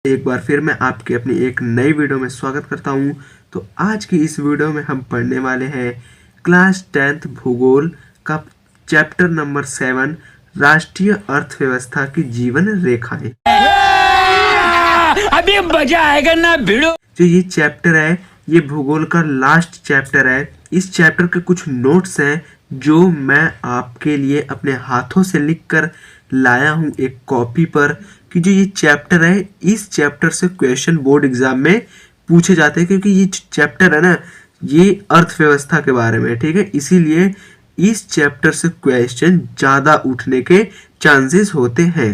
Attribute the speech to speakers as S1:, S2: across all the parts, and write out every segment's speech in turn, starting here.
S1: एक बार फिर मैं आपके अपनी एक नई वीडियो में स्वागत करता हूं। तो आज की इस वीडियो में हम पढ़ने वाले हैं क्लास 10th भूगोल का चैप्टर नंबर 7 राष्ट्रीय अर्थव्यवस्था की जीवन रेखाएं।
S2: अभी मजा आएगा ना भिड़ो।
S1: जो ये चैप्टर है ये भूगोल का लास्ट चैप्टर है। इस चैप्टर के कुछ नोट्स हैं जो मैं आपके लिए अपने हाथों से लिखकर लाया हूं एक कॉपी पर, कि जो ये चैप्टर है इस चैप्टर से क्वेश्चन बोर्ड एग्जाम में पूछे जाते हैं, क्योंकि ये चैप्टर है ना ये अर्थव्यवस्था के बारे में, ठीक है। इसीलिए इस चैप्टर से क्वेश्चन ज़्यादा उठने के चांसेस होते हैं।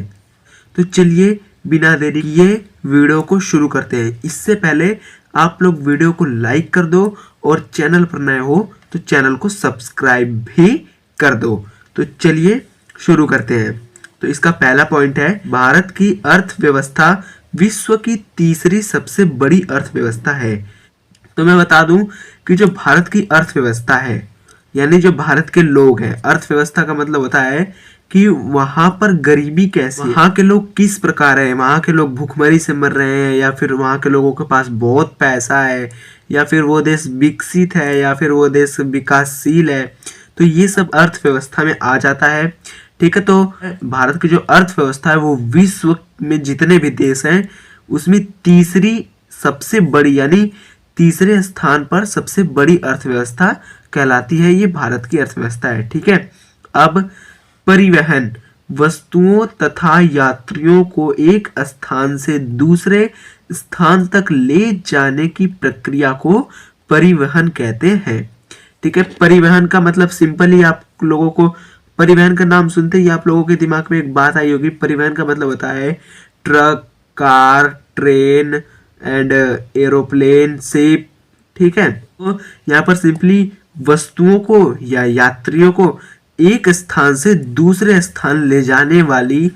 S1: तो चलिए बिना देरी किए वीडियो को शुरू करते हैं। इससे पहले आप लोग वीडियो को लाइक कर दो और चैनल पर नए हो तो चैनल को सब्सक्राइब भी कर दो। तो चलिए शुरू करते हैं। तो इसका पहला पॉइंट है भारत की अर्थव्यवस्था विश्व की तीसरी सबसे बड़ी अर्थव्यवस्था है। तो मैं बता दूं कि जो भारत की अर्थव्यवस्था है यानी जो भारत के लोग हैं, अर्थव्यवस्था का मतलब होता है कि वहां पर गरीबी कैसी है, वहां के लोग किस प्रकार है, वहां के लोग भूखमरी से मर रहे हैं या फिर वहां के लोगों के पास बहुत पैसा है या फिर वो देश विकसित है या फिर वो देश विकासशील है। तो ये सब अर्थव्यवस्था में आ जाता है, ठीक है। तो भारत की जो अर्थव्यवस्था है वो विश्व में जितने भी देश हैं उसमें तीसरी सबसे बड़ी यानी तीसरे स्थान पर सबसे बड़ी अर्थव्यवस्था कहलाती है। ये भारत की अर्थव्यवस्था है, ठीक है। अब परिवहन, वस्तुओं तथा यात्रियों को एक स्थान से दूसरे स्थान तक ले जाने की प्रक्रिया को परिवहन कहते हैं, ठीक है। परिवहन का मतलब सिंपली आप लोगों को परिवहन का नाम सुनते ही आप लोगों के दिमाग में एक बात आई होगी। परिवहन का मतलब होता है truck, car, train and aeroplane, ship, ठीक है। तो यहाँ पर सिंपली वस्तुओं को या यात्रियों को एक स्थान से दूसरे स्थान ले जाने वाली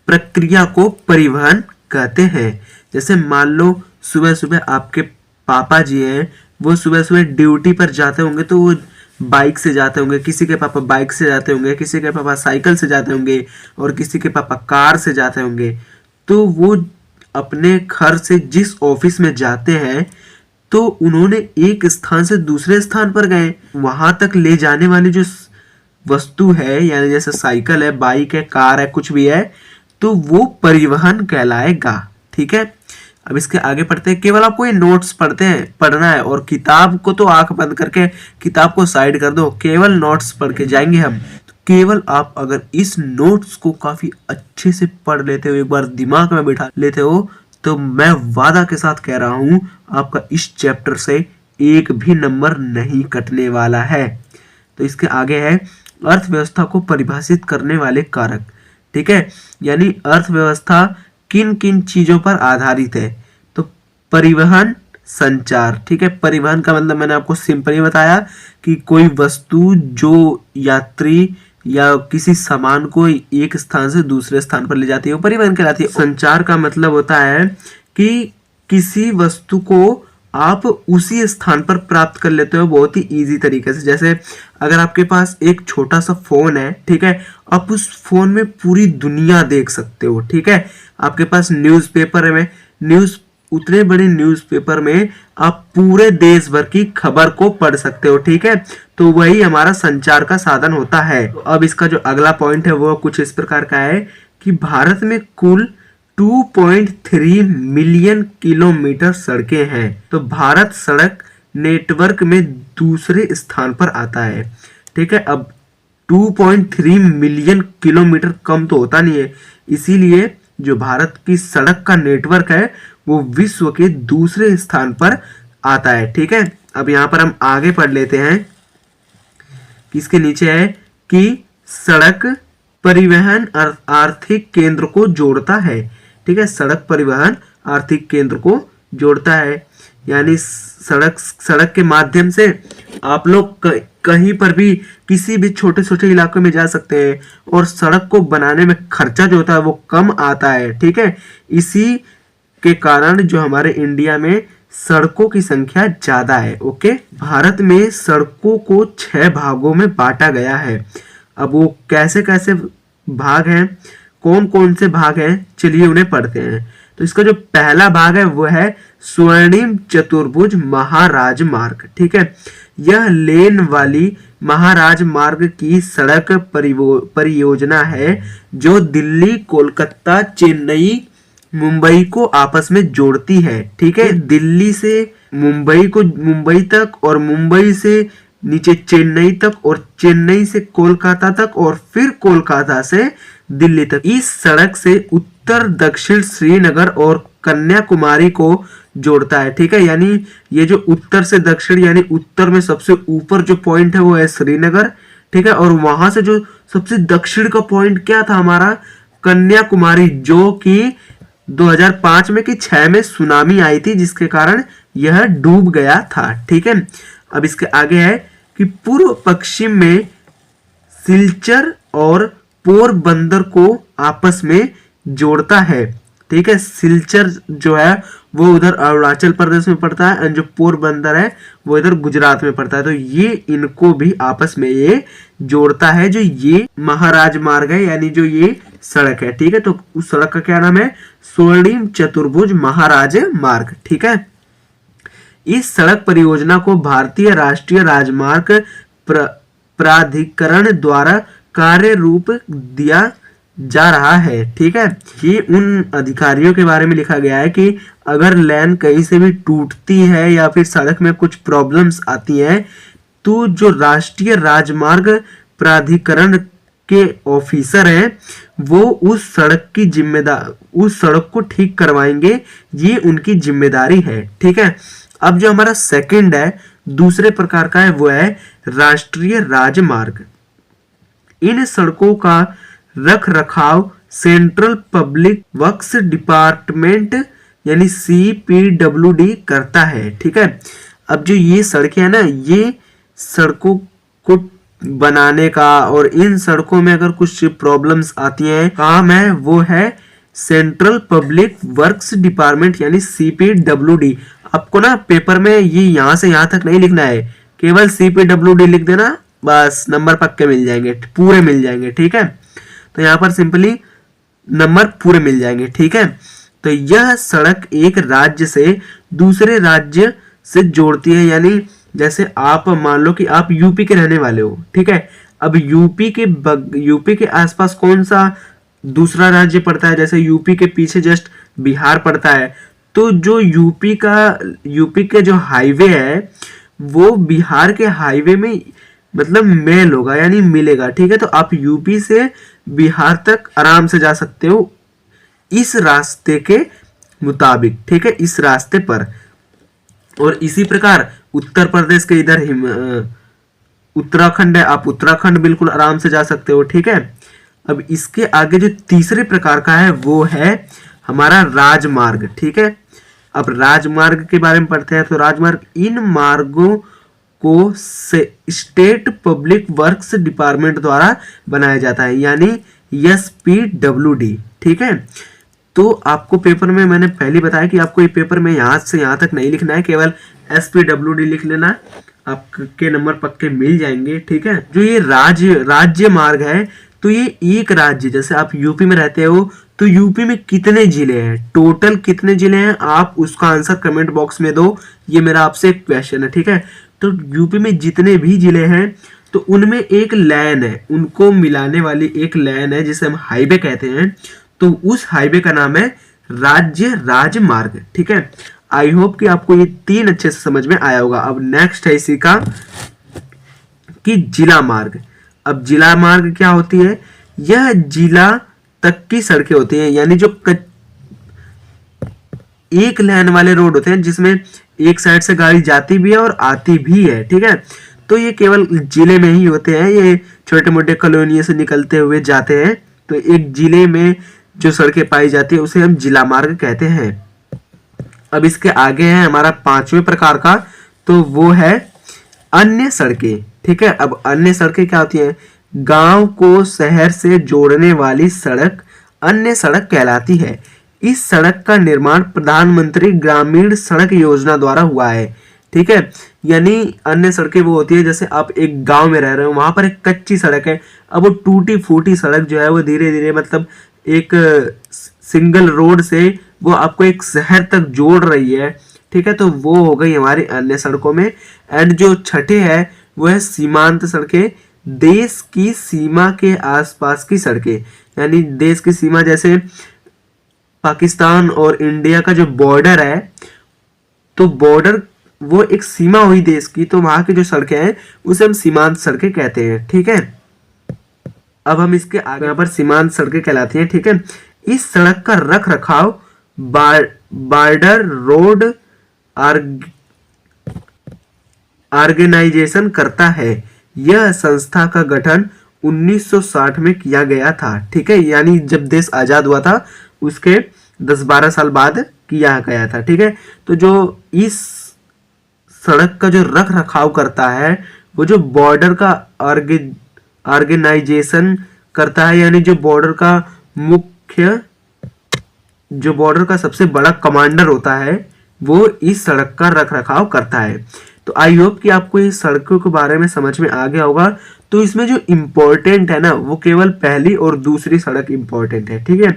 S1: प्रक्रिया को परिवहन कहते हैं। जैसे मान लो सुबह सुबह आपके पापा जी हैं, वो सुबह सुबह ड्यूटी पर जाते होंगे तो वो बाइक से जाते होंगे, किसी के पापा बाइक से जाते होंगे, किसी के पापा साइकिल से जाते होंगे और किसी के पापा कार से जाते होंगे। तो वो अपने घर से जिस ऑफिस में जाते हैं तो उन्होंने एक स्थान से दूसरे स्थान पर गए, वहां तक ले जाने वाली जो वस्तु है यानी जैसे साइकिल है, बाइक है, कार है, कुछ भी है, तो वो परिवहन कहलाएगा, ठीक है। अब इसके आगे पढ़ते हैं। केवल आपको ये नोट्स पढ़ना है और किताब को तो आंख बंद करके किताब को साइड कर दो, केवल नोट्स पढ़ के जाएंगे हम। तो केवल आप अगर इस नोट्स को काफी अच्छे से पढ़ लेते हो, एक बार दिमाग में बिठा लेते हो, तो मैं वादा के साथ कह रहा हूं आपका इस चैप्टर से एक भी नंबर नहीं कटने वाला है। तो इसके आगे है अर्थव्यवस्था को परिभाषित करने वाले कारक, ठीक है। यानी अर्थव्यवस्था किन किन चीजों पर आधारित है। तो परिवहन, संचार, ठीक है। परिवहन का मतलब मैंने आपको सिंपली बताया कि कोई वस्तु जो यात्री या किसी सामान को एक स्थान से दूसरे स्थान पर ले जाती है वो परिवहन कहलाती है। संचार का मतलब होता है कि किसी वस्तु को आप उसी स्थान पर प्राप्त कर लेते हो बहुत ही इजी तरीके से। जैसे अगर आपके पास एक छोटा सा फोन है, ठीक है, आप उस फोन में पूरी दुनिया देख सकते हो, ठीक है। आपके पास न्यूज़पेपर में उतने बड़े न्यूज़पेपर में आप पूरे देश भर की खबर को पढ़ सकते हो, ठीक है। तो वही हमारा संचार का साधन होता है। तो अब इसका जो अगला पॉइंट है वो कुछ इस प्रकार का है कि भारत में कुल 2.3 मिलियन किलोमीटर सड़कें हैं। तो भारत सड़क नेटवर्क में दूसरे स्थान पर आता है, ठीक है। अब 2.3 मिलियन किलोमीटर कम तो होता नहीं है, इसीलिए जो भारत की सड़क का नेटवर्क है वो विश्व के दूसरे स्थान पर आता है, ठीक है। अब यहाँ पर हम आगे पढ़ लेते हैं कि इसके नीचे है कि सड़क परिवहन आर्थिक केंद्र को जोड़ता है, ठीक है। सड़क परिवहन आर्थिक केंद्र को जोड़ता है, यानी सड़क के माध्यम से आप लोग कहीं पर भी किसी भी छोटे छोटे इलाकों में जा सकते हैं और सड़क को बनाने में खर्चा जो होता है वो कम आता है, ठीक है। इसी के कारण जो हमारे इंडिया में सड़कों की संख्या ज्यादा है, ओके। भारत में सड़कों को 6 भागों में बांटा गया है। अब वो कैसे कैसे भाग हैं, कौन कौन से भाग हैं, चलिए उन्हें पढ़ते हैं। तो इसका जो पहला भाग है वो है स्वर्णिम चतुर्भुज महाराज मार्ग। ठीक है, यह लेन वाली महाराज मार्ग की सड़क परियोजना है जो दिल्ली, कोलकाता, चेन्नई, मुंबई को आपस में जोड़ती है। ठीक है, दिल्ली से मुंबई तक, और मुंबई से नीचे चेन्नई तक, और चेन्नई से कोलकाता तक, और फिर कोलकाता से दिल्ली तक। इस सड़क से उत्तर दक्षिण श्रीनगर और कन्याकुमारी को जोड़ता है। ठीक है, यानी ये जो उत्तर से दक्षिण, यानी उत्तर में सबसे ऊपर जो पॉइंट है वो है श्रीनगर। ठीक है, और वहां से जो सबसे दक्षिण का पॉइंट क्या था हमारा, कन्याकुमारी, जो कि 2005 में कि 6 में सुनामी आई थी जिसके कारण यह डूब गया था। ठीक है, अब इसके आगे है कि पूर्व पश्चिम में सिलचर और पोरबंदर को आपस में जोड़ता है। ठीक है, सिलचर जो है वो उधर अरुणाचल प्रदेश में पड़ता है, और जो पोरबंदर है वो इधर गुजरात में पड़ता है। तो ये इनको भी आपस में ये जोड़ता है, जो ये महाराज मार्ग है, यानी जो ये सड़क है। ठीक है, तो उस सड़क का क्या नाम है, स्वर्णिम चतुर्भुज महाराज मार्ग। ठीक है, इस सड़क परियोजना को भारतीय राष्ट्रीय राजमार्ग प्राधिकरण द्वारा कार्य रूप दिया जा रहा है। ठीक है, ये उन अधिकारियों के बारे में लिखा गया है कि अगर लाइन कहीं से भी टूटती है या फिर सड़क में कुछ प्रॉब्लम्स आती हैं, तो जो राष्ट्रीय राजमार्ग प्राधिकरण के ऑफिसर हैं वो उस सड़क को ठीक करवाएंगे, ये उनकी जिम्मेदारी है। ठीक है, अब जो हमारा सेकंड है, दूसरे प्रकार का है, वो है राष्ट्रीय राजमार्ग। इन सड़कों का रख रखाव सेंट्रल पब्लिक वर्क्स डिपार्टमेंट यानी CPWD करता है। ठीक है, अब जो ये सड़कें हैं ना, ये सड़कों को बनाने का और इन सड़कों में अगर कुछ प्रॉब्लम्स आती हैं, काम है वो है सेंट्रल पब्लिक वर्क्स डिपार्टमेंट यानी CPWD। आपको ना पेपर में ये यहाँ से यहाँ तक नहीं लिखना है, केवल CPWD लिख देना, बस नंबर पक्के मिल जाएंगे, पूरे मिल जाएंगे। ठीक है, तो यहाँ पर सिंपली नंबर पूरे मिल जाएंगे। ठीक है, तो यह सड़क एक राज्य से दूसरे राज्य से जोड़ती है, यानी जैसे आप मान लो कि आप यूपी के रहने वाले हो। ठीक है, अब यूपी के आसपास कौन सा दूसरा राज्य पड़ता है, जैसे यूपी के पीछे जस्ट बिहार पड़ता है, तो जो यूपी के जो हाईवे है वो बिहार के हाईवे में मतलब मेल होगा, यानी मिलेगा। ठीक है, तो आप यूपी से बिहार तक आराम से जा सकते हो इस रास्ते के मुताबिक। ठीक है, इस रास्ते पर। और इसी प्रकार उत्तर प्रदेश के इधर उत्तराखंड है, आप उत्तराखंड बिल्कुल आराम से जा सकते हो। ठीक है, अब इसके आगे जो तीसरे प्रकार का है वो है हमारा राजमार्ग। ठीक है, अब राजमार्ग के बारे में पढ़ते हैं। तो राजमार्ग इन मार्गों को स्टेट पब्लिक वर्क्स डिपार्टमेंट द्वारा बनाया जाता है, यानी SPWD। ठीक है, तो आपको पेपर में मैंने पहले बताया कि आपको ये पेपर में यहाँ से यहाँ तक नहीं लिखना है, केवल SPWD लिख लेना, आपके नंबर पक्के मिल जाएंगे। ठीक है, जो ये राज्य मार्ग है, तो ये एक राज्य, जैसे आप यूपी में रहते हो तो यूपी में कितने जिले हैं, टोटल कितने जिले हैं, आप उसका आंसर कमेंट बॉक्स में दो। ये मेरा आपसे एक क्वेश्चन है। ठीक है, तो यूपी में जितने भी जिले हैं तो उनमें एक लाइन है, उनको मिलाने वाली एक लाइन है जिसे हम हाईवे कहते हैं, तो उस हाईवे का नाम है राज्य राजमार्ग। ठीक है, आई होप कि आपको ये तीन अच्छे से समझ में आया होगा। अब नेक्स्ट है इसी का कि जिला मार्ग। अब जिला मार्ग क्या होती है, यह जिला तक की सड़कें होती हैं, यानी जो एक लेन वाले रोड होते हैं जिसमें एक साइड से गाड़ी जाती भी है और आती भी है। ठीक है, तो ये केवल जिले में ही होते हैं, ये छोटे मोटे कॉलोनियों से निकलते हुए जाते हैं। तो एक जिले में जो सड़कें पाई जाती है उसे हम जिला मार्ग कहते हैं। अब इसके आगे है हमारा पांचवें प्रकार का, तो वो है अन्य सड़कें। ठीक है, अब अन्य सड़कें क्या होती हैं, गांव को शहर से जोड़ने वाली सड़क अन्य सड़क कहलाती है। इस सड़क का निर्माण प्रधानमंत्री ग्रामीण सड़क योजना द्वारा हुआ है। ठीक है, यानी अन्य सड़कें वो होती है जैसे आप एक गांव में रह रहे हो, वहां पर एक कच्ची सड़क है, अब वो टूटी फूटी सड़क जो है वो धीरे धीरे मतलब एक सिंगल रोड से वो आपको एक शहर तक जोड़ रही है, ठीक है, तो वो हो गई हमारी अन्य सड़कों में। एंड जो छठे है वो है सीमांत सड़कें, देश की सीमा के आसपास की सड़कें, यानी देश की सीमा जैसे पाकिस्तान और इंडिया का जो बॉर्डर है, तो बॉर्डर वो एक सीमा हुई देश की, तो वहां की जो सड़कें हैं उसे हम सीमांत सड़कें कहते हैं, ठीक है। अब हम इसके आगे यहाँ पर सीमांत सड़कें कहलाती हैं, ठीक है। इस सड़क का रख रखाव बॉर्डर रोड ऑर्गेनाइजेशन करता है। यह संस्था का गठन 1960 में किया गया था, ठीक है, यानी जब देश आजाद हुआ था उसके 10-12 साल बाद किया गया था, ठीक है। तो जो इस सड़क का जो रख रखाव करता है वो जो बॉर्डर का ऑर्गेनाइजेशन करता है, यानी जो बॉर्डर का मुख्य, जो बॉर्डर का सबसे बड़ा कमांडर होता है वो इस सड़क का रख रखाव करता है। तो आई होप कि आपको इस सड़कों के बारे में समझ में आ गया होगा। तो इसमें जो इम्पोर्टेंट है ना वो केवल पहली और दूसरी सड़क इम्पोर्टेंट है, ठीक है।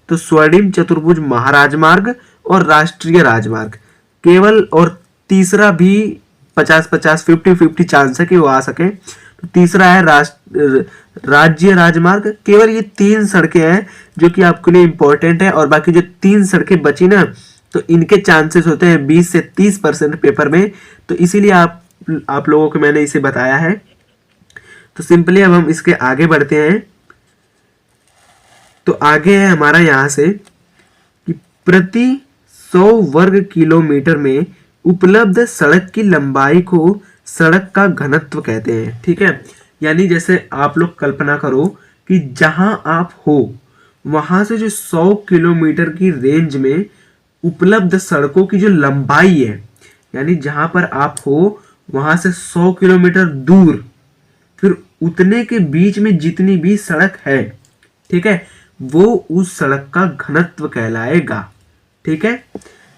S1: तो स्वर्णिम चतुर्भुज महाराजमार्ग और राष्ट्रीय राजमार्ग केवल, और तीसरा भी 50-50 50-50 चांस है कि वो आ सके। तो तीसरा है राज्य राजमार्ग। केवल ये 3 सड़कें हैं जो कि आपके लिए इंपॉर्टेंट है, और बाकी जो 3 सड़कें बची ना तो इनके चांसेस होते हैं 20 से 30% पेपर में, तो इसीलिए आप लोगों को मैंने इसे बताया है। तो सिंपली अब हम इसके आगे बढ़ते हैं। तो आगे है हमारा यहाँ से कि प्रति 100 वर्ग किलोमीटर में उपलब्ध सड़क की लंबाई को सड़क का घनत्व कहते हैं, ठीक है। यानी जैसे आप लोग कल्पना करो कि जहां आप हो वहां से जो 100 किलोमीटर की रेंज में उपलब्ध सड़कों की जो लंबाई है, यानी जहां पर आप हो वहां से 100 किलोमीटर दूर फिर उतने के बीच में जितनी भी सड़क है, ठीक है, वो उस सड़क का घनत्व कहलाएगा, ठीक है।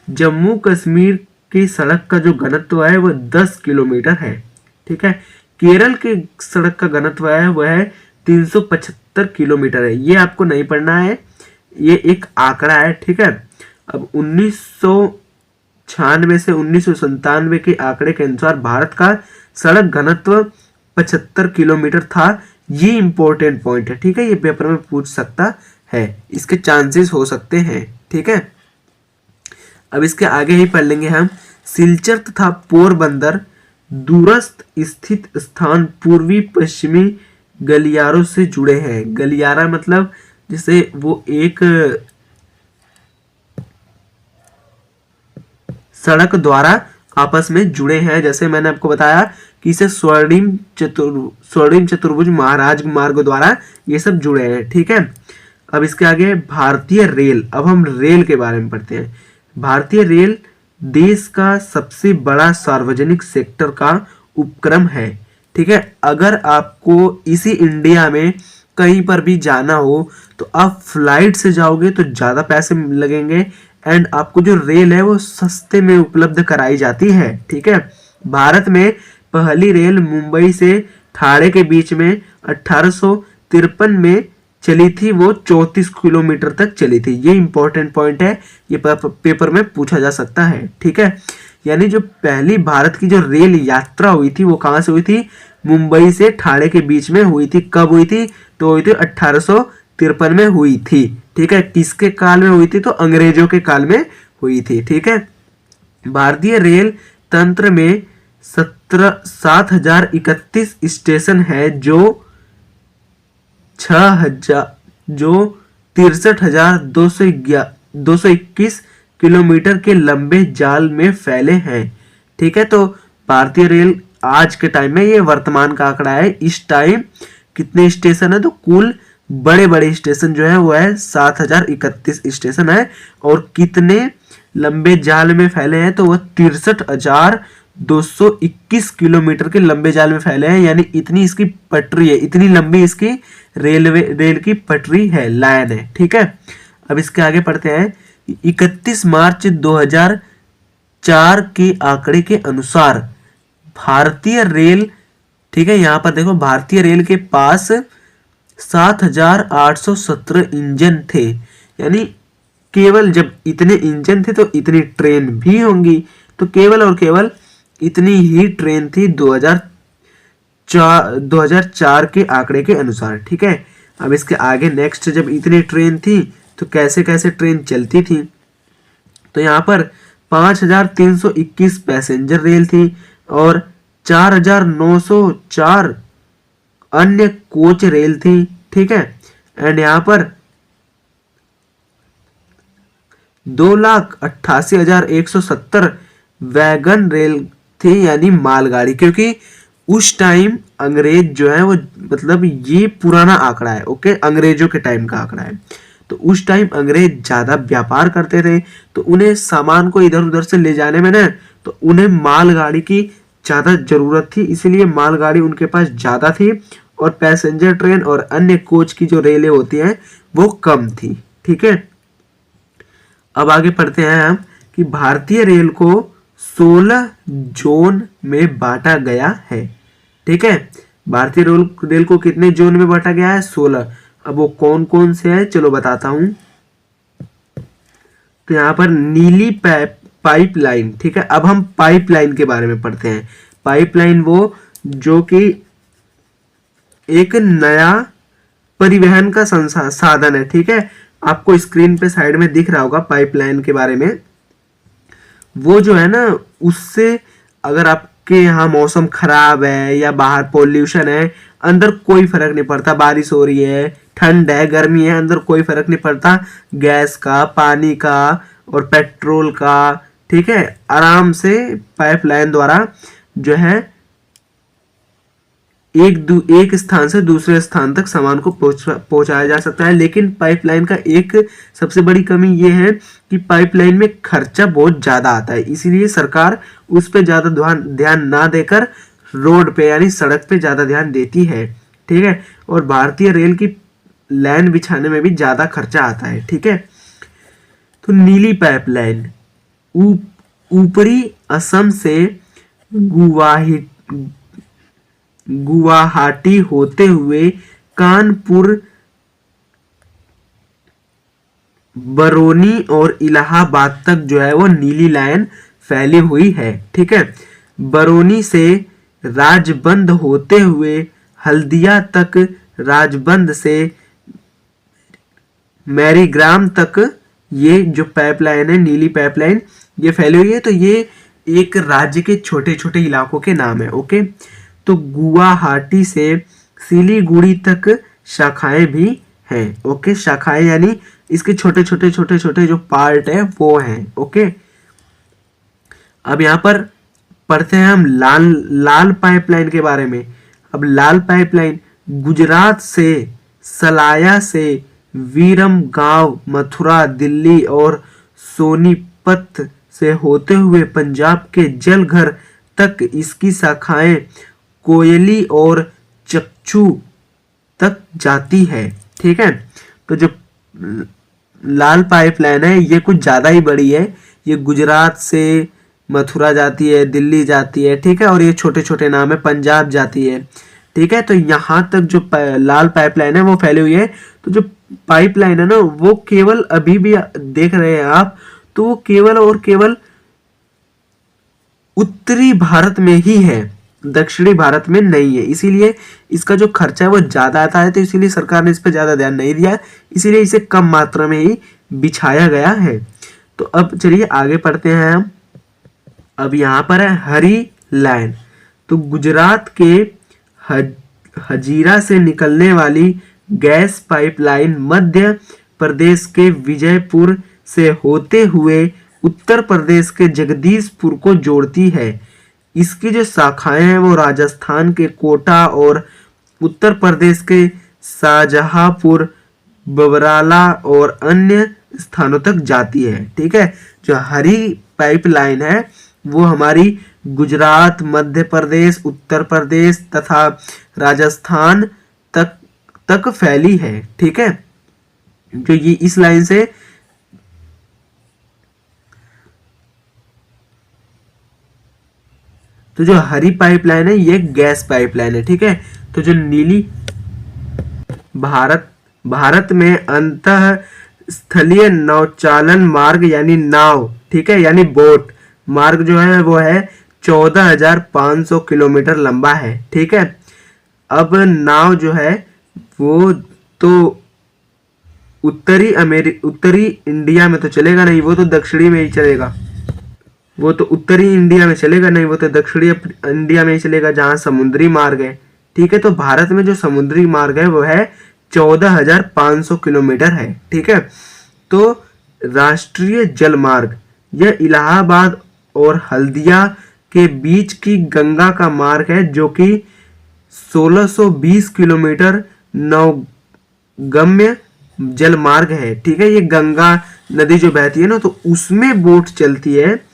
S1: जम्मू कश्मीर की सड़क का जो घनत्व है वो 10 किलोमीटर है, ठीक है। केरल के सड़क का घनत्व है वह है 375 किलोमीटर है। ये आपको नहीं पढ़ना है, ये एक आंकड़ा है, ठीक है। अब 1996 से 1997 के आंकड़े के अनुसार भारत का सड़क घनत्व 75 किलोमीटर था। ये इंपॉर्टेंट पॉइंट है, ठीक है, ये पेपर में पूछ सकता है, इसके चांसेस हो सकते हैं, ठीक है। अब इसके आगे ही पढ़ लेंगे हम। सिलचर तथा पोरबंदर दूरस्थ स्थित स्थान पूर्वी पश्चिमी गलियारों से जुड़े हैं। गलियारा मतलब जैसे वो एक सड़क द्वारा आपस में जुड़े हैं, जैसे मैंने आपको बताया कि इसे स्वर्णिम चतुर्भुज महाराज मार्ग द्वारा ये सब जुड़े हैं, ठीक है। अब इसके आगे भारतीय रेल। अब हम रेल के बारे में पढ़ते हैं। भारतीय रेल देश का सबसे बड़ा सार्वजनिक सेक्टर का उपक्रम है, ठीक है। अगर आपको इसी इंडिया में कहीं पर भी जाना हो तो आप फ्लाइट से जाओगे तो ज़्यादा पैसे लगेंगे, एंड आपको जो रेल है वो सस्ते में उपलब्ध कराई जाती है, ठीक है। भारत में पहली रेल मुंबई से ठाणे के बीच में 1853 में चली थी, वो 34 किलोमीटर तक चली थी। ये इंपॉर्टेंट पॉइंट है, ये पेपर में पूछा जा सकता है, ठीक है। यानी जो पहली भारत की जो रेल यात्रा हुई थी वो कहाँ से हुई थी? मुंबई से ठाणे के बीच में हुई थी। कब हुई थी? तो हुई थी 1853 में हुई थी, ठीक है। किसके काल में हुई थी? तो अंग्रेजों के काल में हुई थी, ठीक है। भारतीय रेल तंत्र में 7031 स्टेशन है जो 63,221 किलोमीटर के लंबे जाल में फैले हैं, ठीक है। तो भारतीय रेल आज के टाइम में, ये वर्तमान का आंकड़ा है, इस टाइम कितने स्टेशन है? तो कुल बड़े बड़े स्टेशन जो है वो है 7031 स्टेशन है, और कितने लंबे जाल में फैले हैं? तो वह 63,221 किलोमीटर के लंबे जाल में फैले हैं। यानी इतनी इसकी पटरी है, इतनी लंबी इसकी रेल की पटरी है, लाइन है, ठीक है। अब इसके आगे पढ़ते हैं। 31 मार्च 2004 के आंकड़े के अनुसार भारतीय रेल, ठीक है, यहां पर देखो भारतीय रेल के पास 7,817 इंजन थे। यानी केवल जब इतने इंजन थे तो इतनी ट्रेन भी होंगी, तो केवल और केवल इतनी ही ट्रेन थी 2004 के आंकड़े के अनुसार। ठीक है, अब इसके आगे नेक्स्ट, जब इतनी ट्रेन थी तो कैसे कैसे ट्रेन चलती थी, तो यहाँ पर 5321 पैसेंजर रेल थी और 4904 अन्य कोच रेल थी। ठीक है, एंड यहाँ पर 2,88,170 वैगन रेल थी, यानी मालगाड़ी, क्योंकि उस टाइम अंग्रेज जो है वो, मतलब ये पुराना आंकड़ा है, ओके, अंग्रेजों के टाइम का आंकड़ा है। तो उस टाइम अंग्रेज ज्यादा व्यापार करते थे, तो उन्हें सामान को इधर उधर से ले जाने में ना, तो उन्हें मालगाड़ी की ज्यादा जरूरत थी, इसलिए मालगाड़ी उनके पास ज्यादा थी और पैसेंजर ट्रेन और अन्य कोच की जो रेलें होती हैं वो कम थी। ठीक है, अब आगे पढ़ते हैं हम कि भारतीय रेल को 16 जोन में बांटा गया है। ठीक है, भारतीय रेल को कितने जोन में बांटा गया है? 16। अब वो कौन कौन से है, चलो बताता हूं। तो यहाँ पर नीली पाइपलाइन। ठीक है, अब हम पाइपलाइन के बारे में पढ़ते हैं। पाइपलाइन वो जो कि एक नया परिवहन का साधन है। ठीक है, आपको स्क्रीन पे साइड में दिख रहा होगा पाइपलाइन के बारे में। वो जो है ना, उससे अगर आपके यहाँ मौसम खराब है या बाहर पॉल्यूशन है, अंदर कोई फर्क नहीं पड़ता, बारिश हो रही है, ठंड है, गर्मी है, अंदर कोई फर्क नहीं पड़ता, गैस का, पानी का और पेट्रोल का। ठीक है, आराम से पाइपलाइन द्वारा जो है एक स्थान से दूसरे स्थान तक सामान को पहुंचाया जा सकता है। लेकिन पाइपलाइन का एक सबसे बड़ी कमी ये है कि पाइपलाइन में खर्चा बहुत ज्यादा आता है, इसीलिए सरकार उस पर ज्यादा ध्यान ना देकर रोड पे यानी सड़क पे ज्यादा ध्यान देती है। ठीक है, और भारतीय रेल की लाइन बिछाने में भी ज्यादा खर्चा आता है। ठीक है, तो नीली पाइपलाइन ऊपरी असम से गुवाहाटी होते हुए कानपुर, बरौनी और इलाहाबाद तक जो है वो नीली लाइन फैली हुई है। ठीक है, बरौनी से राजबंद होते हुए हल्दिया तक, राजबंद से मैरीग्राम तक ये जो पाइपलाइन है, नीली पाइपलाइन, ये फैली हुई है। तो ये एक राज्य के छोटे छोटे इलाकों के नाम है। ओके, तो गुवाहाटी से सिलीगुड़ी तक शाखाएं भी हैं। ओके, शाखाएं यानी इसके छोटे छोटे जो पार्ट है वो हैं। ओके, अब यहाँ पर पढ़ते हैं हम लाल पाइपलाइन के बारे में। अब लाल पाइपलाइन गुजरात से, सलाया से, वीरम गांव, मथुरा, दिल्ली और सोनीपत से होते हुए पंजाब के जलघर तक इसकी शाखाएं कोयली और चक्षु तक जाती है। ठीक है, तो जो लाल पाइपलाइन है ये कुछ ज्यादा ही बड़ी है, ये गुजरात से मथुरा जाती है, दिल्ली जाती है। ठीक है, और ये छोटे छोटे नाम है, पंजाब जाती है। ठीक है, तो यहाँ तक जो लाल पाइपलाइन है वो फैली हुई है। तो जो पाइपलाइन है ना, वो केवल अभी भी देख रहे हैं आप, तो वो केवल और केवल उत्तरी भारत में ही है, दक्षिणी भारत में नहीं है, इसीलिए इसका जो खर्चा है वो ज्यादा आता है। तो इसीलिए सरकार ने इस पर ज्यादा ध्यान नहीं दिया, इसीलिए इसे कम मात्रा में ही बिछाया गया है। तो अब चलिए आगे पढ़ते हैं हम। अब यहाँ पर है हरी लाइन। तो गुजरात के हजीरा से निकलने वाली गैस पाइपलाइन मध्य प्रदेश के विजयपुर से होते हुए उत्तर प्रदेश के जगदीशपुर को जोड़ती है। इसकी जो शाखाएं हैं वो राजस्थान के कोटा और उत्तर प्रदेश के शाहजहांपुर, बबराला और अन्य स्थानों तक जाती है। ठीक है, जो हरी पाइपलाइन है वो हमारी गुजरात, मध्य प्रदेश, उत्तर प्रदेश तथा राजस्थान तक फैली है। ठीक है, जो ये इस लाइन से तो जो हरी पाइपलाइन है ये गैस पाइपलाइन है। ठीक है, तो जो नीली भारत में अंतः स्थलीय नौचालन मार्ग यानी नाव, ठीक है, यानी बोट मार्ग जो है वो है 14,500 किलोमीटर लंबा है, ठीक है। अब नाव जो है वो तो उत्तरी इंडिया में तो चलेगा नहीं, वो तो दक्षिणी में ही चलेगा। वो तो उत्तरी इंडिया में चलेगा नहीं, वो तो दक्षिणी इंडिया में ही चलेगा जहां समुद्री मार्ग है, ठीक है। तो भारत में जो समुद्री मार्ग है वो है 14,500 किलोमीटर है, ठीक है। तो राष्ट्रीय जल मार्ग यह इलाहाबाद और हल्दिया के बीच की गंगा का मार्ग है, जो कि 1620 किलोमीटर नौगम्य जल मार्ग है, ठीक है। ये गंगा नदी जो बहती है ना, तो उसमें बोट चलती है।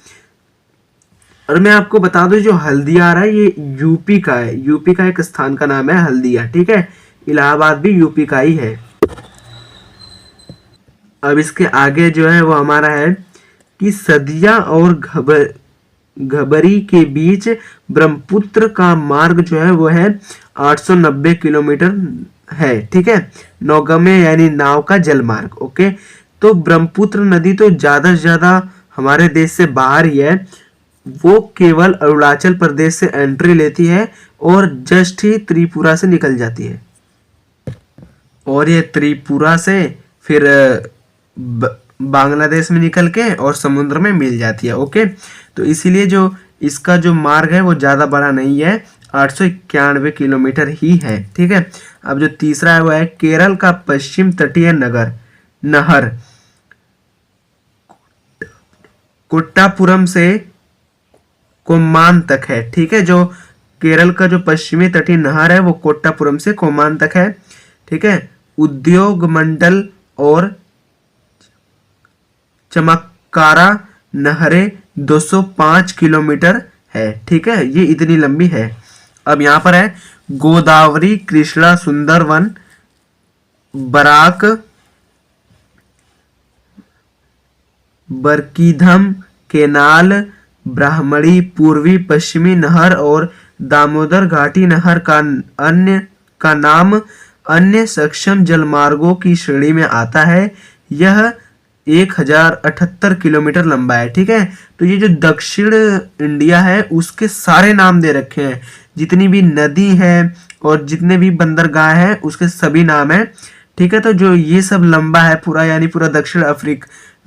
S1: और मैं आपको बता दूं, जो हल्दिया आ रहा है ये यूपी का है, यूपी का एक स्थान का नाम है हल्दिया, ठीक है। इलाहाबाद भी यूपी का ही है। अब इसके आगे जो है वो हमारा है कि सदिया और घबरी के बीच ब्रह्मपुत्र का मार्ग जो है वो है 890 किलोमीटर है, ठीक है। नौगम्य यानी नाव का जल मार्ग, ओके। तो ब्रह्मपुत्र नदी तो ज्यादा से ज्यादा हमारे देश से बाहर ही है, वो केवल अरुणाचल प्रदेश से एंट्री लेती है और जस्ट ही त्रिपुरा से निकल जाती है, और ये त्रिपुरा से फिर बांग्लादेश में निकल के और समुद्र में मिल जाती है, ओके। तो इसीलिए जो इसका जो मार्ग है वो ज़्यादा बड़ा नहीं है, 891 किलोमीटर ही है, ठीक है। अब जो तीसरा है वो है केरल का पश्चिम तटीय नहर कोट्टापुरम से कोमान तक है, ठीक है। जो केरल का जो पश्चिमी तटीय नहर है वो कोट्टापुरम से कोमान तक है, ठीक है। उद्योग मंडल और चमक्कारा नहरें 205 किलोमीटर है, ठीक है। ये इतनी लंबी है। अब यहाँ पर है गोदावरी, कृष्णा, सुंदरवन, बराक, बरकीधम केनाल, ब्राह्मणी, पूर्वी पश्चिमी नहर और दामोदर घाटी नहर का नाम अन्य सक्षम जलमार्गों की श्रेणी में आता है। यह 1078 किलोमीटर लंबा है, ठीक है। तो ये जो दक्षिण इंडिया है उसके सारे नाम दे रखे हैं, जितनी भी नदी है और जितने भी बंदरगाह हैं उसके सभी नाम है, ठीक है। तो जो ये सब लंबा है पूरा, यानी पूरा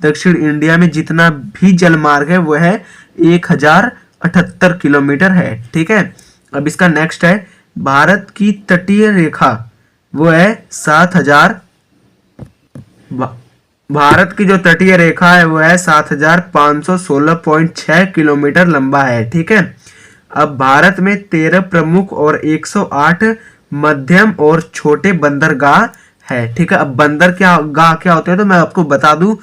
S1: दक्षिण इंडिया में जितना भी जलमार्ग है वो है 1078 किलोमीटर है, ठीक है। अब इसका नेक्स्ट है भारत की तटीय रेखा, वो है 7000। भारत की जो तटीय रेखा है वो है 7516.6 किलोमीटर लंबा है, ठीक है। अब भारत में 13 प्रमुख और 108 मध्यम और छोटे बंदरगाह है, ठीक है। अब बंदरगाह क्या होते हैं तो मैं आपको बता दूं,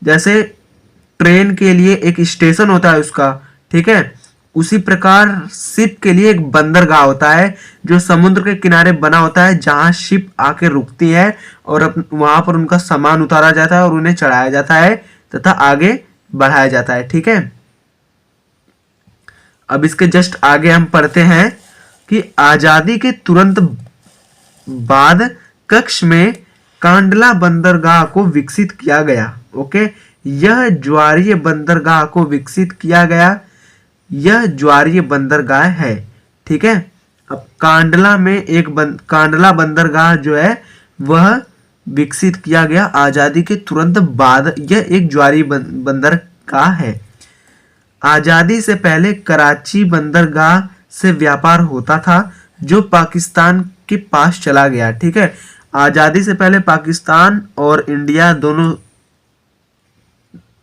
S1: जैसे ट्रेन के लिए एक स्टेशन होता है उसका, ठीक है, उसी प्रकार शिप के लिए एक बंदरगाह होता है जो समुद्र के किनारे बना होता है, जहां शिप आके रुकती है और वहां पर उनका सामान उतारा जाता है और उन्हें चढ़ाया जाता है तथा आगे बढ़ाया जाता है, ठीक है। अब इसके जस्ट आगे हम पढ़ते हैं कि आजादी के तुरंत बाद कक्ष में कांडला बंदरगाह को विकसित किया गया, ओके। यह ज्वारीय बंदरगाह को विकसित किया गया, यह ज्वारीय बंदरगाह है, ठीक है। अब कांडला में कांडला बंदरगाह जो है वह विकसित किया गया आजादी के तुरंत बाद, यह एक ज्वारीय बंदरगाह है। आजादी से पहले कराची बंदरगाह से व्यापार होता था जो पाकिस्तान के पास चला गया, ठीक है। आजादी से पहले पाकिस्तान और इंडिया दोनों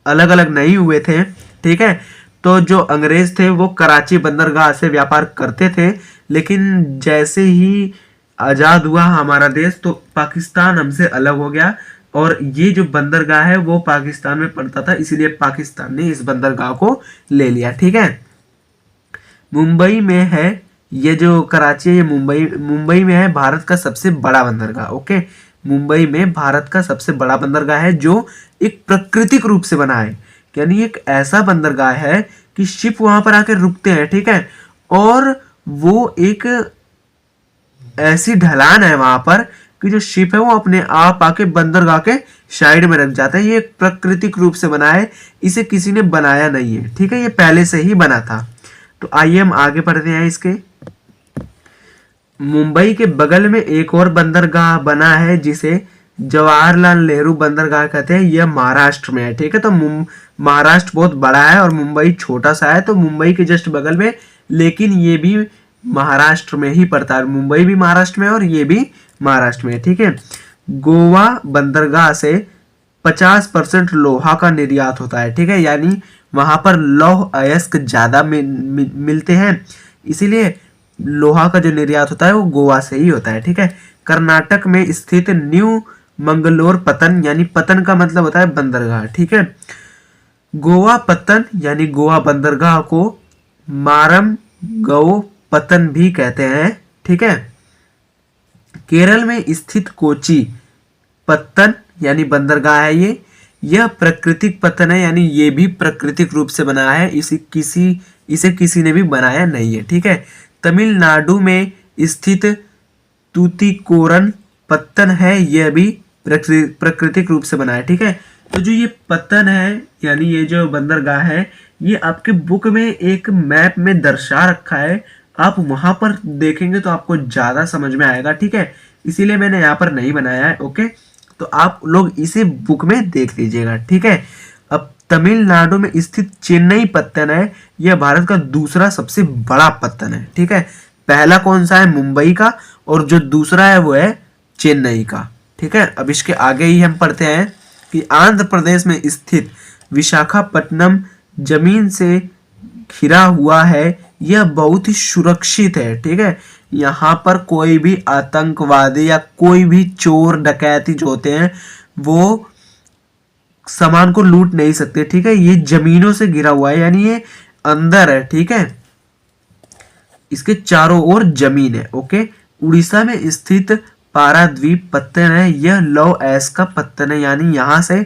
S1: अलग अलग नहीं हुए थे, ठीक है। तो जो अंग्रेज थे वो कराची बंदरगाह से व्यापार करते थे, लेकिन जैसे ही आजाद हुआ हमारा देश तो पाकिस्तान हमसे अलग हो गया और ये जो बंदरगाह है वो पाकिस्तान में पड़ता था, इसीलिए पाकिस्तान ने इस बंदरगाह को ले लिया, ठीक है। मुंबई में है ये जो कराची है, ये मुंबई में है भारत का सबसे बड़ा बंदरगाह, ओके। मुंबई में भारत का सबसे बड़ा बंदरगाह है जो एक प्राकृतिक रूप से बना है, यानी एक ऐसा बंदरगाह है कि शिप वहां पर आकर रुकते हैं, ठीक है। और वो एक ऐसी ढलान है वहां पर कि जो शिप है वो अपने आप आके बंदरगाह के साइड में रख जाता है। ये प्राकृतिक रूप से बना है, इसे किसी ने बनाया नहीं है, ठीक है, ये पहले से ही बना था। तो आइए हम आगे बढ़ते हैं। इसके मुंबई के बगल में एक और बंदरगाह बना है जिसे जवाहरलाल नेहरू बंदरगाह कहते हैं। यह महाराष्ट्र में है, ठीक है। तो महाराष्ट्र बहुत बड़ा है और मुंबई छोटा सा है, तो मुंबई के जस्ट बगल में, लेकिन ये भी महाराष्ट्र में ही पड़ता है। मुंबई भी महाराष्ट्र में है और ये भी महाराष्ट्र में है, ठीक है। गोवा बंदरगाह से 50% लोहा का निर्यात होता है, ठीक है, यानी वहां पर लौह अयस्क ज्यादा मिलते हैं, इसीलिए लोहा का जो निर्यात होता है वो गोवा से ही होता है, ठीक है। कर्नाटक में स्थित न्यू मंगलोर पत्तन, यानी पत्तन का मतलब होता है बंदरगाह, ठीक है। गोवा पत्तन यानी गोवा बंदरगाह को मारम गो पत्तन भी कहते हैं, ठीक है। केरल में स्थित कोची पत्तन यानी बंदरगाह है ये, यह प्राकृतिक पत्तन है, यानी ये भी प्राकृतिक रूप से बना है, इसे किसी ने भी बनाया नहीं है, ठीक है। तमिलनाडु में स्थित तूतीकोरन पत्तन है, यह भी प्राकृतिक रूप से बना है, ठीक है। तो जो ये पत्तन है यानी ये जो बंदरगाह है, ये आपके बुक में एक मैप में दर्शा रखा है, आप वहां पर देखेंगे तो आपको ज्यादा समझ में आएगा, ठीक है, इसीलिए मैंने यहाँ पर नहीं बनाया है, ओके। तो आप लोग इसे बुक में देख लीजिएगा, ठीक है। अब तमिलनाडु में स्थित चेन्नई पत्तन है, यह भारत का दूसरा सबसे बड़ा पत्तन है, ठीक है। पहला कौन सा है? मुंबई का, और जो दूसरा है वो है चेन्नई का, ठीक है। अब इसके आगे ही हम पढ़ते हैं कि आंध्र प्रदेश में स्थित विशाखापट्टनम जमीन से घिरा हुआ है, यह बहुत ही सुरक्षित है, ठीक है। यहाँ पर कोई भी आतंकवादी या कोई भी चोर डकैती जो होते हैं वो सामान को लूट नहीं सकते, ठीक है। ये जमीनों से घिरा हुआ है, यानी ये अंदर है, ठीक है, इसके चारों ओर जमीन है, ओके। उड़ीसा में स्थित पाराद्वीप पत्तन है, यह लौह अयस्क का पत्तन है, यानी यहाँ से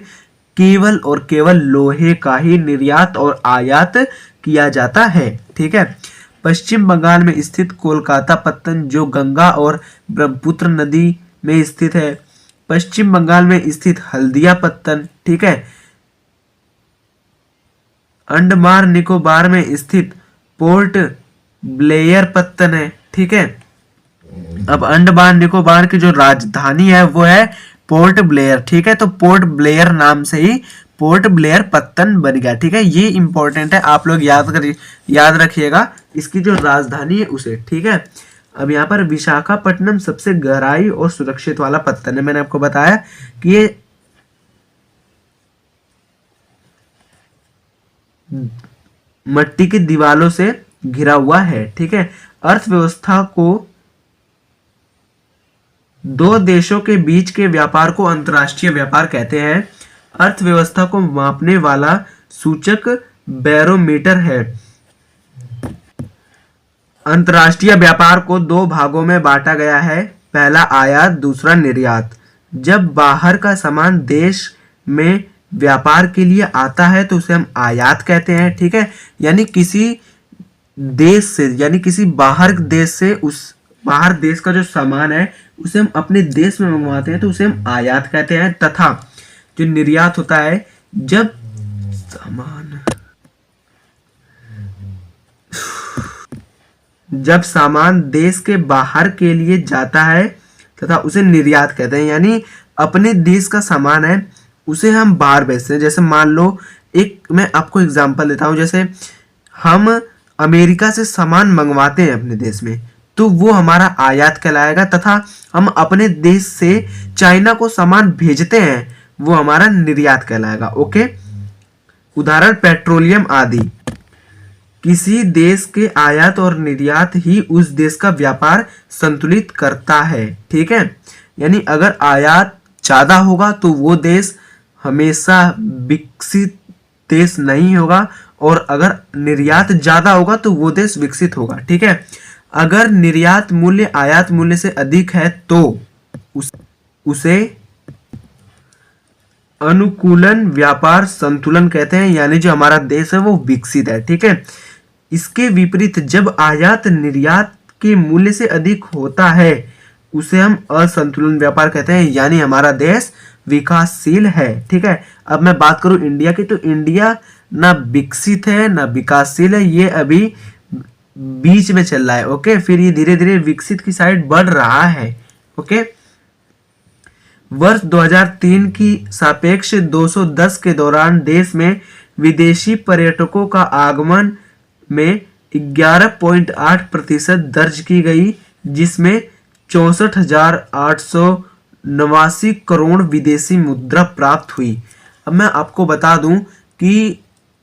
S1: केवल और केवल लोहे का ही निर्यात और आयात किया जाता है, ठीक है। पश्चिम बंगाल में स्थित कोलकाता पत्तन जो गंगा और ब्रह्मपुत्र नदी में स्थित है। पश्चिम बंगाल में स्थित हल्दिया पत्तन, ठीक है। अंडमान निकोबार में स्थित पोर्ट ब्लेयर पत्तन है, ठीक है। अब अंडमान निकोबार की जो राजधानी है वो है पोर्ट ब्लेयर, ठीक है। तो पोर्ट ब्लेयर नाम से ही पोर्ट ब्लेयर पत्तन बन गया, ठीक है। ये इंपॉर्टेंट है, आप लोग याद रखिएगा इसकी जो राजधानी है उसे, ठीक है। अब यहाँ पर विशाखापट्टनम सबसे गहराई और सुरक्षित वाला पत्तन है। मैंने आपको बताया कि ये मिट्टी की दीवारों से घिरा हुआ है, ठीक है। अर्थव्यवस्था को दो देशों के बीच के व्यापार को अंतर्राष्ट्रीय व्यापार कहते हैं। अर्थव्यवस्था को मापने वाला सूचक बैरोमीटर है। अंतर्राष्ट्रीय व्यापार को दो भागों में बांटा गया है, पहला आयात, दूसरा निर्यात। जब बाहर का सामान देश में व्यापार के लिए आता है तो उसे हम आयात कहते हैं, ठीक है। यानी किसी देश से, यानी किसी बाहर देश से उस बाहर देश का जो सामान है उसे हम अपने देश में मंगवाते हैं तो उसे हम आयात कहते हैं। तथा जो निर्यात होता है जब सामान देश के बाहर के लिए जाता है तथा उसे निर्यात कहते हैं, यानी अपने देश का सामान है उसे हम बाहर भेजते हैं। जैसे मान लो मैं आपको एग्जांपल देता हूं, जैसे हम अमेरिका से सामान मंगवाते हैं अपने देश में तो वो हमारा आयात कहलाएगा, तथा हम अपने देश से चाइना को सामान भेजते हैं वो हमारा निर्यात कहलाएगा, ओके। उदाहरण पेट्रोलियम आदि। किसी देश के आयात और निर्यात ही उस देश का व्यापार संतुलित करता है, ठीक है। यानी अगर आयात ज्यादा होगा तो वो देश हमेशा विकसित देश नहीं होगा, और अगर निर्यात ज्यादा होगा तो वो देश विकसित होगा, ठीक है। अगर निर्यात मूल्य आयात मूल्य से अधिक है तो उसे अनुकूलन व्यापार संतुलन कहते हैं, यानी जो हमारा देश है वो विकसित है, ठीक है। इसके विपरीत जब आयात निर्यात के मूल्य से अधिक होता है उसे हम असंतुलन व्यापार कहते हैं, यानी हमारा देश विकासशील है। ठीक है, अब मैं बात करूं इंडिया की, तो इंडिया ना विकसित है ना विकासशील है, ये अभी बीच में चल रहा है। ओके, फिर ये धीरे धीरे विकसित की साइड बढ़ रहा है। ओके, वर्ष 2003 की सापेक्ष 210 के दौरान देश में विदेशी पर्यटकों का आगमन में 11.8% दर्ज की गई, जिसमें 64,889 करोड़ विदेशी मुद्रा प्राप्त हुई। अब मैं आपको बता दूं कि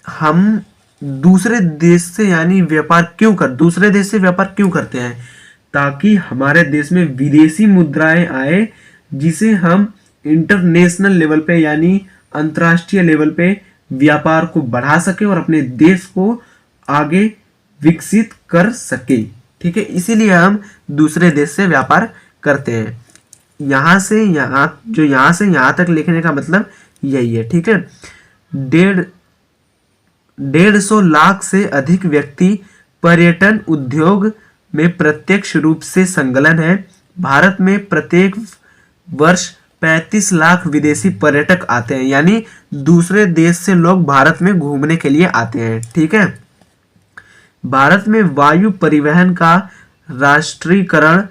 S1: हम दूसरे देश से यानी दूसरे देश से व्यापार क्यों करते हैं, ताकि हमारे देश में विदेशी मुद्राएं आए, जिसे हम इंटरनेशनल लेवल पे यानी अंतर्राष्ट्रीय लेवल पे व्यापार को बढ़ा सके और अपने देश को आगे विकसित कर सके। ठीक है, इसीलिए हम दूसरे देश से व्यापार करते हैं। यहाँ से यहाँ तक लिखने का मतलब यही है। ठीक है, 150 लाख से अधिक व्यक्ति पर्यटन उद्योग में प्रत्यक्ष रूप से संलग्न है। भारत में प्रत्येक वर्ष 35 लाख विदेशी पर्यटक आते हैं, यानी दूसरे देश से लोग भारत में घूमने के लिए आते हैं। ठीक है, भारत में वायु परिवहन का राष्ट्रीयकरण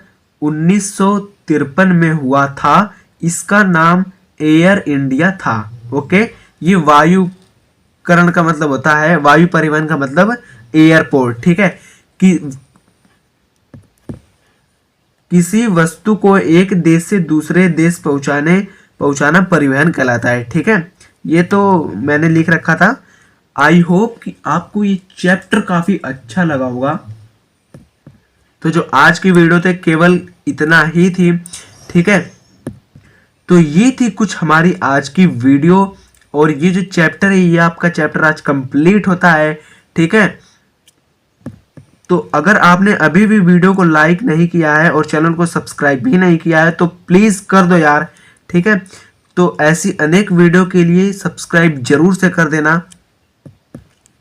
S1: 1953 में हुआ था। इसका नाम एयर इंडिया था। ओके, ये वायुकरण का मतलब होता है, वायु परिवहन का मतलब एयरपोर्ट। ठीक है, कि किसी वस्तु को एक देश से दूसरे देश पहुंचाना परिवहन कहलाता है। ठीक है, ये तो मैंने लिख रखा था। आई होप कि आपको ये चैप्टर काफी अच्छा लगा होगा। तो जो आज की वीडियो थे केवल इतना ही थी। ठीक है, तो ये थी कुछ हमारी आज की वीडियो, और ये जो चैप्टर है ये आपका चैप्टर आज कंप्लीट होता है। ठीक है, तो अगर आपने अभी भी वीडियो को लाइक नहीं किया है और चैनल को सब्सक्राइब भी नहीं किया है तो प्लीज कर दो यार। ठीक है, तो ऐसी अनेक वीडियो के लिए सब्सक्राइब जरूर से कर देना।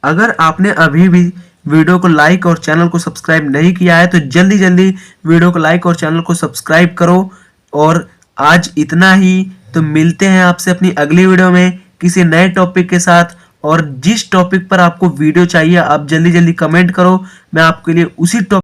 S1: अगर आपने अभी भी वीडियो को लाइक और चैनल को सब्सक्राइब नहीं किया है तो जल्दी जल्दी वीडियो को लाइक और चैनल को सब्सक्राइब करो। और आज इतना ही, तो मिलते हैं आपसे अपनी अगली वीडियो में किसी नए टॉपिक के साथ। और जिस टॉपिक पर आपको वीडियो चाहिए आप जल्दी जल्दी कमेंट करो, मैं आपके लिए उसी टॉपिक